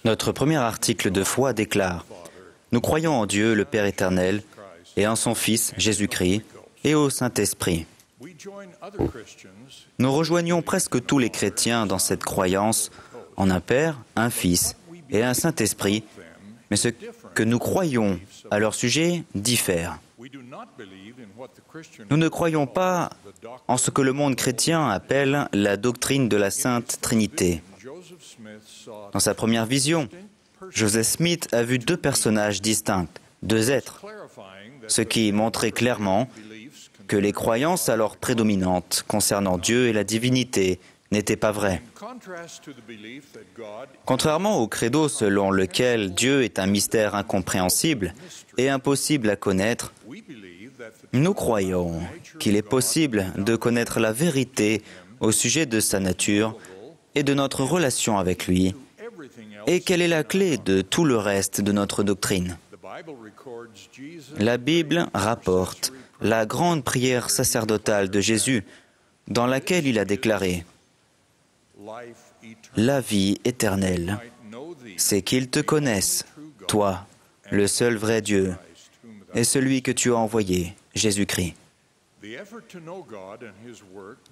Notre premier article de foi déclare « Nous croyons en Dieu, le Père éternel, et en son Fils, Jésus-Christ, et au Saint-Esprit. » Nous rejoignons presque tous les chrétiens dans cette croyance en un Père, un Fils et un Saint-Esprit, mais ce que nous croyons à leur sujet diffère. Nous ne croyons pas en ce que le monde chrétien appelle la doctrine de la Sainte Trinité. Dans sa première vision, Joseph Smith a vu deux personnages distincts, deux êtres, ce qui montrait clairement que les croyances alors prédominantes concernant Dieu et la divinité n'étaient pas vraies. Contrairement au credo selon lequel Dieu est un mystère incompréhensible et impossible à connaître, nous croyons qu'il est possible de connaître la vérité au sujet de sa nature et de notre relation avec lui, et quelle est la clé de tout le reste de notre doctrine. La Bible rapporte la grande prière sacerdotale de Jésus, dans laquelle il a déclaré « La vie éternelle, c'est qu'ils te connaissent, toi, le seul vrai Dieu, et celui que tu as envoyé, Jésus-Christ. »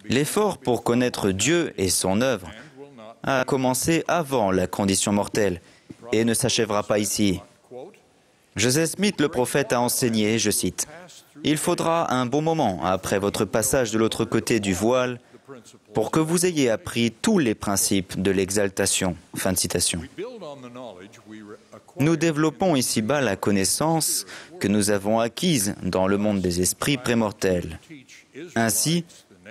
L'effort pour connaître Dieu et son œuvre a commencé avant la condition mortelle et ne s'achèvera pas ici. Joseph Smith, le prophète, a enseigné, je cite, « Il faudra un bon moment après votre passage de l'autre côté du voile pour que vous ayez appris tous les principes de l'exaltation. » Fin de citation. Nous développons ici-bas la connaissance que nous avons acquise dans le monde des esprits prémortels. Ainsi,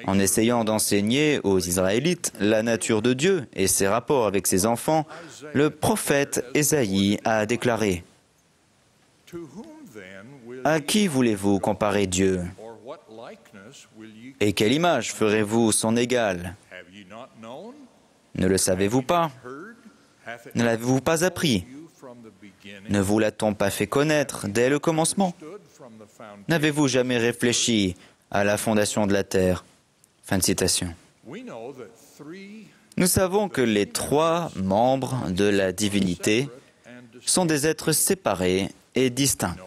en essayant d'enseigner aux Israélites la nature de Dieu et ses rapports avec ses enfants, le prophète Ésaïe a déclaré « À qui voulez-vous comparer Dieu ? Et quelle image ferez-vous son égal ? Ne le savez-vous pas ? Ne l'avez-vous pas appris ? Ne vous l'a-t-on pas fait connaître dès le commencement ? N'avez-vous jamais réfléchi à la fondation de la terre ? » Fin de citation. Nous savons que les trois membres de la divinité sont des êtres séparés et distincts.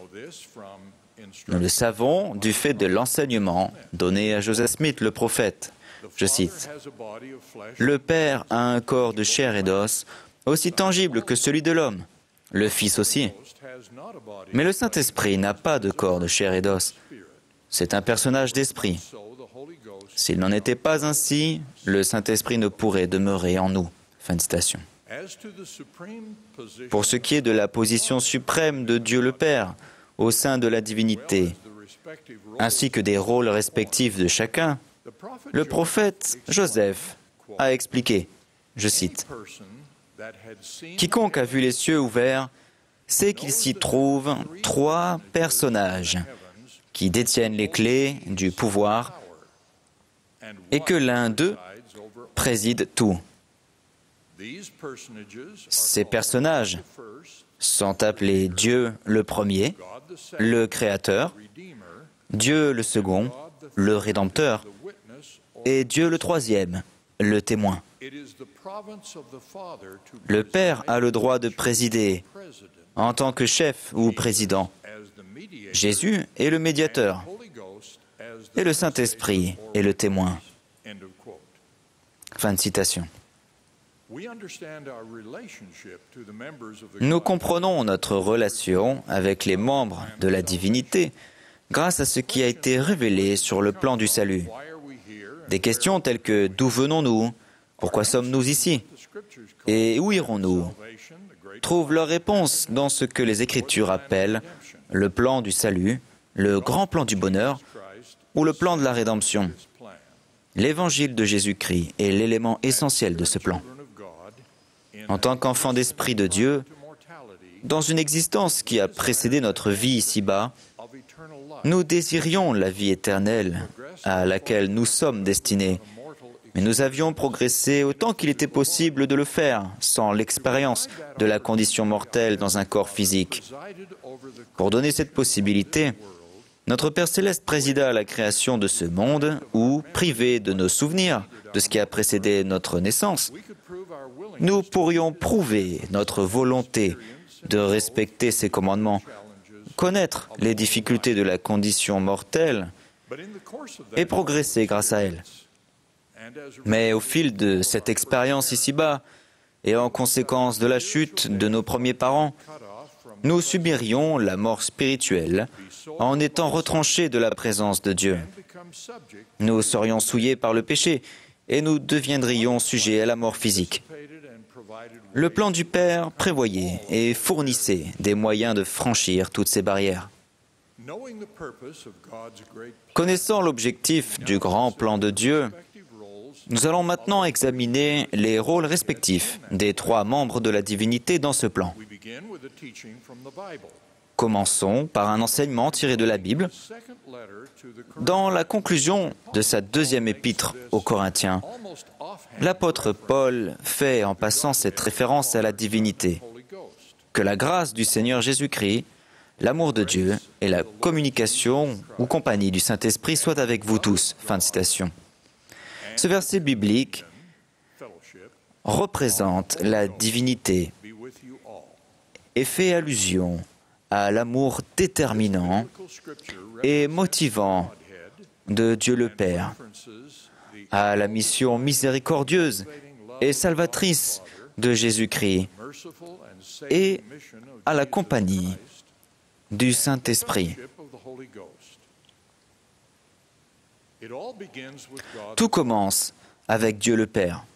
Nous le savons du fait de l'enseignement donné à Joseph Smith, le prophète. Je cite, « Le Père a un corps de chair et d'os, aussi tangible que celui de l'homme, le Fils aussi. Mais le Saint-Esprit n'a pas de corps de chair et d'os. C'est un personnage d'esprit. S'il n'en était pas ainsi, le Saint-Esprit ne pourrait demeurer en nous. » Fin de citation. Pour ce qui est de la position suprême de Dieu le Père au sein de la divinité, ainsi que des rôles respectifs de chacun, le prophète Joseph a expliqué, je cite, « Quiconque a vu les cieux ouverts sait qu'il s'y trouve trois personnages qui détiennent les clés du pouvoir et que l'un d'eux préside tout. Ces personnages sont appelés Dieu le premier, le Créateur, Dieu le second, le Rédempteur, et Dieu le troisième, le témoin. Le Père a le droit de présider en tant que chef ou président. Jésus est le médiateur et le Saint-Esprit est le témoin. Fin de citation. Nous comprenons notre relation avec les membres de la divinité grâce à ce qui a été révélé sur le plan du salut. Des questions telles que « D'où venons-nous ? Pourquoi sommes-nous ici ? Et où irons-nous » trouvent leur réponse dans ce que les Écritures appellent le plan du salut, le grand plan du bonheur ou le plan de la rédemption. L'évangile de Jésus-Christ est l'élément essentiel de ce plan. En tant qu'enfant d'Esprit de Dieu, dans une existence qui a précédé notre vie ici-bas, nous désirions la vie éternelle à laquelle nous sommes destinés, mais nous avions progressé autant qu'il était possible de le faire sans l'expérience de la condition mortelle dans un corps physique. Pour donner cette possibilité, Notre Père Céleste présida à la création de ce monde où, privés de nos souvenirs de ce qui a précédé notre naissance, nous pourrions prouver notre volonté de respecter ses commandements, connaître les difficultés de la condition mortelle et progresser grâce à elles. Mais au fil de cette expérience ici-bas, et en conséquence de la chute de nos premiers parents, nous subirions la mort spirituelle en étant retranchés de la présence de Dieu. Nous serions souillés par le péché et nous deviendrions sujets à la mort physique. Le plan du Père prévoyait et fournissait des moyens de franchir toutes ces barrières. Connaissant l'objectif du grand plan de Dieu, nous allons maintenant examiner les rôles respectifs des trois membres de la divinité dans ce plan. Commençons par un enseignement tiré de la Bible. Dans la conclusion de sa deuxième épître aux Corinthiens, l'apôtre Paul fait en passant cette référence à la divinité. Que la grâce du Seigneur Jésus-Christ, l'amour de Dieu et la communication ou compagnie du Saint-Esprit soient avec vous tous. Fin de citation. Ce verset biblique représente la divinité et fait allusion à l'amour déterminant et motivant de Dieu le Père, à la mission miséricordieuse et salvatrice de Jésus-Christ et à la compagnie du Saint-Esprit. Tout commence avec Dieu le Père.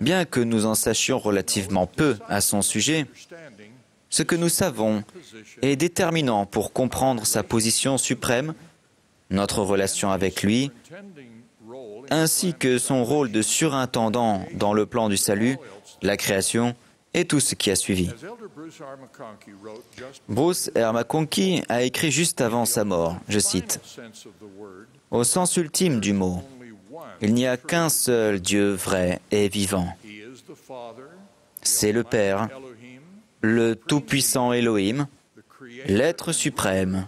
Bien que nous en sachions relativement peu à son sujet, ce que nous savons est déterminant pour comprendre sa position suprême, notre relation avec lui, ainsi que son rôle de surintendant dans le plan du salut, la création et tout ce qui a suivi. Bruce R. McConkie a écrit juste avant sa mort, je cite, « Au sens ultime du mot, il n'y a qu'un seul Dieu vrai et vivant. C'est le Père, le tout-puissant Elohim, l'être suprême,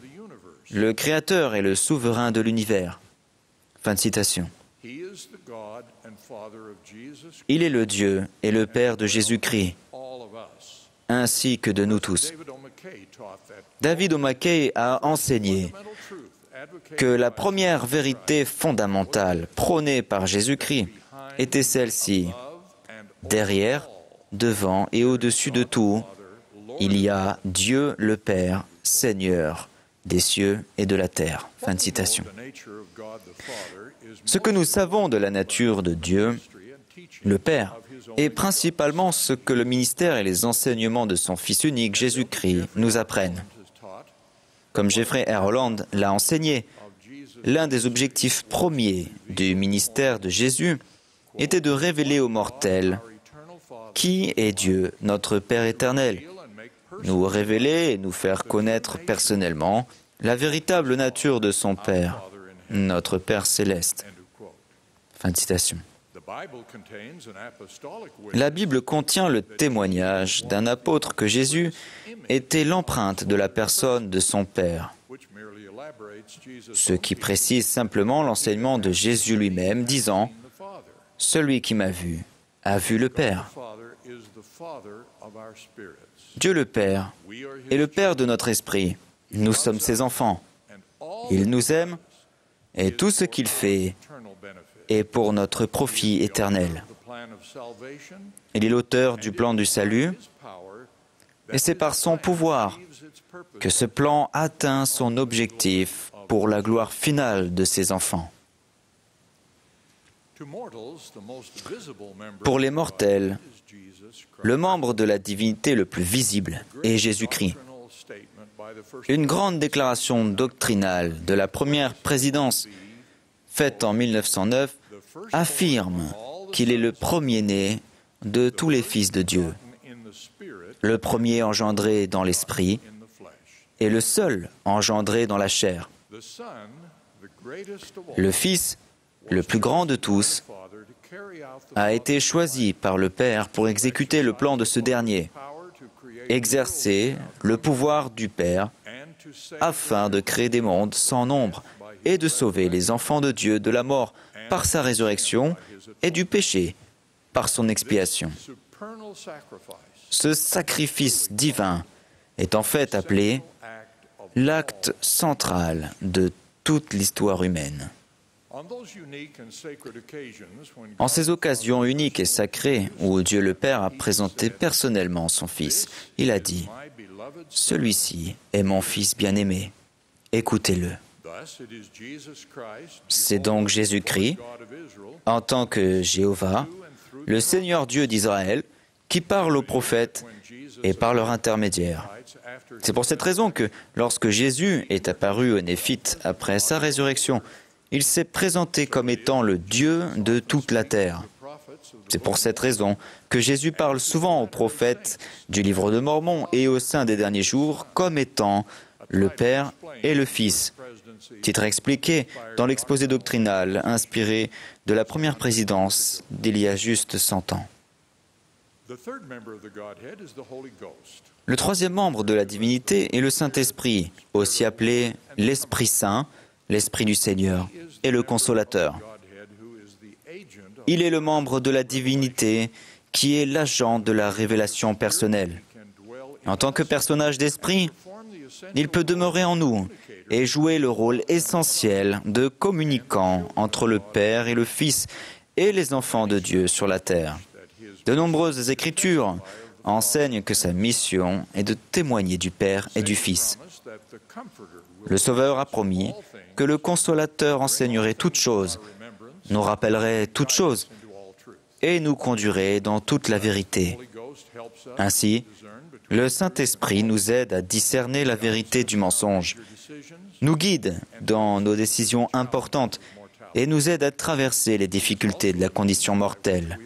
le Créateur et le souverain de l'univers. » Fin de citation. Il est le Dieu et le Père de Jésus-Christ, ainsi que de nous tous. David O. McKay a enseigné que la première vérité fondamentale prônée par Jésus-Christ était celle-ci. Derrière, devant et au-dessus de tout, il y a Dieu le Père, Seigneur des cieux et de la terre. Fin de citation. Ce que nous savons de la nature de Dieu, le Père, est principalement ce que le ministère et les enseignements de son Fils unique, Jésus-Christ, nous apprennent. Comme Jeffrey R. Holland l'a enseigné, l'un des objectifs premiers du ministère de Jésus était de révéler aux mortels qui est Dieu, notre Père éternel, nous révéler et nous faire connaître personnellement la véritable nature de son Père, notre Père céleste. Fin de citation. La Bible contient le témoignage d'un apôtre que Jésus était l'empreinte de la personne de son Père, ce qui précise simplement l'enseignement de Jésus lui-même, disant « Celui qui m'a vu a vu le Père ». Dieu le Père est le Père de notre esprit. Nous sommes ses enfants. Il nous aime et tout ce qu'il fait est pour notre profit éternel. Il est l'auteur du plan du salut et c'est par son pouvoir que ce plan atteint son objectif pour la gloire finale de ses enfants. Pour les mortels, le membre de la divinité le plus visible est Jésus-Christ. Une grande déclaration doctrinale de la première présidence, faite en 1909, affirme qu'il est le premier-né de tous les fils de Dieu, le premier engendré dans l'esprit et le seul engendré dans la chair. Le Fils, le plus grand de tous, a été choisi par le Père pour exécuter le plan de ce dernier, exercer le pouvoir du Père afin de créer des mondes sans nombre et de sauver les enfants de Dieu de la mort par sa résurrection et du péché par son expiation. Ce sacrifice divin est en fait appelé l'acte central de toute l'histoire humaine. En ces occasions uniques et sacrées où Dieu le Père a présenté personnellement son Fils, il a dit « Celui-ci est mon Fils bien-aimé, écoutez-le ». C'est donc Jésus-Christ, en tant que Jéhovah, le Seigneur Dieu d'Israël, qui parle aux prophètes et par leur intermédiaire. C'est pour cette raison que lorsque Jésus est apparu aux Néphites après sa résurrection, il s'est présenté comme étant le Dieu de toute la terre. C'est pour cette raison que Jésus parle souvent aux prophètes du livre de Mormon et au sein des derniers jours comme étant le Père et le Fils. Titre expliqué dans l'exposé doctrinal inspiré de la première présidence d'il y a juste 100 ans. Le troisième membre de la divinité est le Saint-Esprit, aussi appelé l'Esprit Saint, l'Esprit du Seigneur et le Consolateur. Il est le membre de la divinité qui est l'agent de la révélation personnelle. En tant que personnage d'esprit, il peut demeurer en nous et jouer le rôle essentiel de communicant entre le Père et le Fils et les enfants de Dieu sur la terre. De nombreuses écritures enseignent que sa mission est de témoigner du Père et du Fils. Le Sauveur a promis que le Consolateur enseignerait toutes choses, nous rappellerait toutes choses et nous conduirait dans toute la vérité. Ainsi, le Saint-Esprit nous aide à discerner la vérité du mensonge, nous guide dans nos décisions importantes et nous aide à traverser les difficultés de la condition mortelle.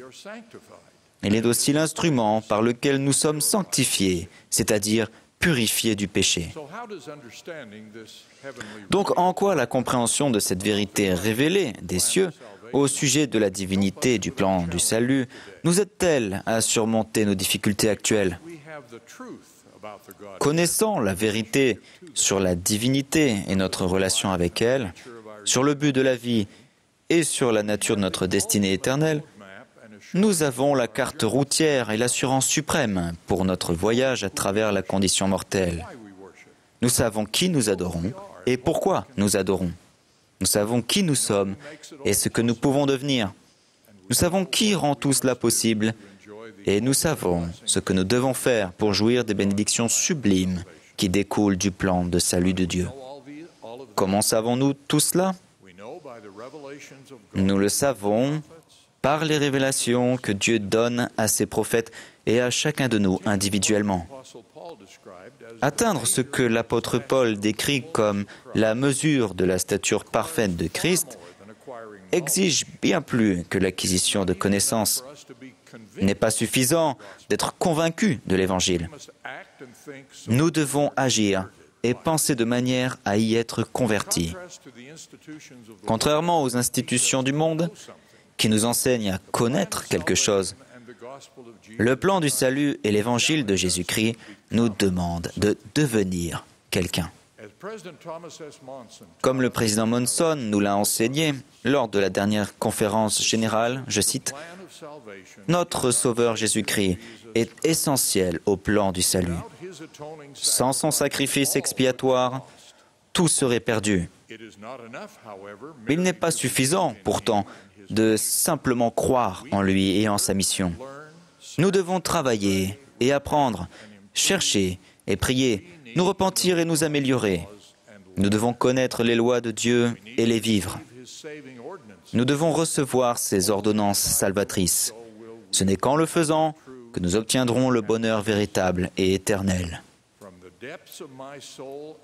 Il est aussi l'instrument par lequel nous sommes sanctifiés, c'est-à-dire purifiés du péché. Donc, en quoi la compréhension de cette vérité révélée des cieux au sujet de la divinité et du plan du salut nous aide-t-elle à surmonter nos difficultés actuelles? Connaissant la vérité sur la divinité et notre relation avec elle, sur le but de la vie et sur la nature de notre destinée éternelle, nous avons la carte routière et l'assurance suprême pour notre voyage à travers la condition mortelle. Nous savons qui nous adorons et pourquoi nous adorons. Nous savons qui nous sommes et ce que nous pouvons devenir. Nous savons qui rend tout cela possible et nous savons ce que nous devons faire pour jouir des bénédictions sublimes qui découlent du plan de salut de Dieu. Comment savons-nous tout cela? Nous le savons par les révélations que Dieu donne à ses prophètes et à chacun de nous individuellement. Atteindre ce que l'apôtre Paul décrit comme la mesure de la stature parfaite de Christ exige bien plus que l'acquisition de connaissances. Il n'est pas suffisant d'être convaincu de l'Évangile. Nous devons agir et penser de manière à y être convertis. Contrairement aux institutions du monde, qui nous enseignent à connaître quelque chose, le plan du salut et l'Évangile de Jésus-Christ nous demandent de devenir quelqu'un. Comme le président Monson nous l'a enseigné lors de la dernière conférence générale, je cite, « Notre Sauveur Jésus-Christ est essentiel au plan du salut. Sans son sacrifice expiatoire, tout serait perdu. Il n'est pas suffisant, pourtant, de simplement croire en lui et en sa mission. Nous devons travailler et apprendre, chercher et prier, nous repentir et nous améliorer. Nous devons connaître les lois de Dieu et les vivre. Nous devons recevoir ses ordonnances salvatrices. Ce n'est qu'en le faisant que nous obtiendrons le bonheur véritable et éternel.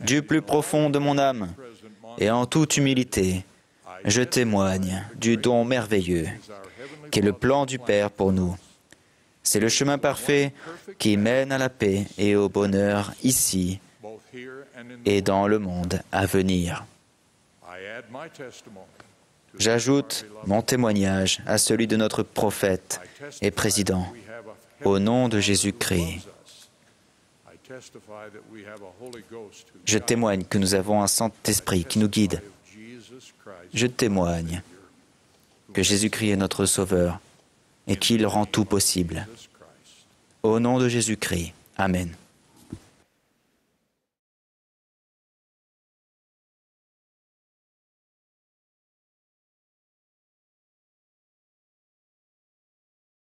Du plus profond de mon âme, et en toute humilité, je témoigne du don merveilleux qu'est le plan du Père pour nous. C'est le chemin parfait qui mène à la paix et au bonheur ici et dans le monde à venir. J'ajoute mon témoignage à celui de notre prophète et président, au nom de Jésus-Christ. Je témoigne que nous avons un Saint-Esprit qui nous guide. Je témoigne que Jésus-Christ est notre Sauveur et qu'il rend tout possible. Au nom de Jésus-Christ. Amen.